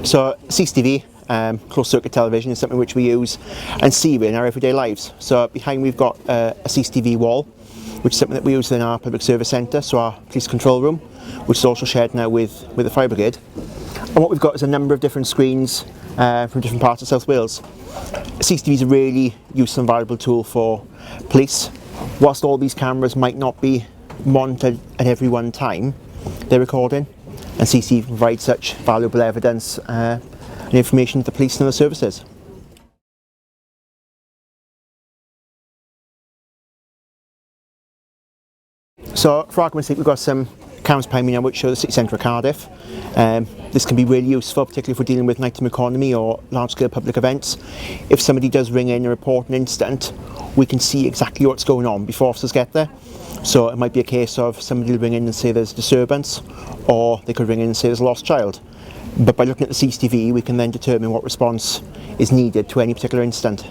So CCTV, closed circuit television, is something which we use and see in our everyday lives. So behind we've got a CCTV wall, which is something that we use in our public service centre, so our police control room, which is also shared now with the fire brigade. And what we've got is a number of different screens from different parts of South Wales. CCTV is a really useful and valuable tool for police. Whilst all these cameras might not be monitored at every one time, they're recording, and CCTV provides such valuable evidence and information to the police and other services. So for argument's sake, we've got some cameras behind me now which show the city centre of Cardiff. This can be really useful, particularly if we're dealing with nighttime economy or large-scale public events. If somebody does ring in and report an incident, we can see exactly what's going on before officers get there. So it might be a case of somebody will ring in and say there's disturbance, or they could ring in and say there's a lost child. But by looking at the CCTV, we can then determine what response is needed to any particular incident.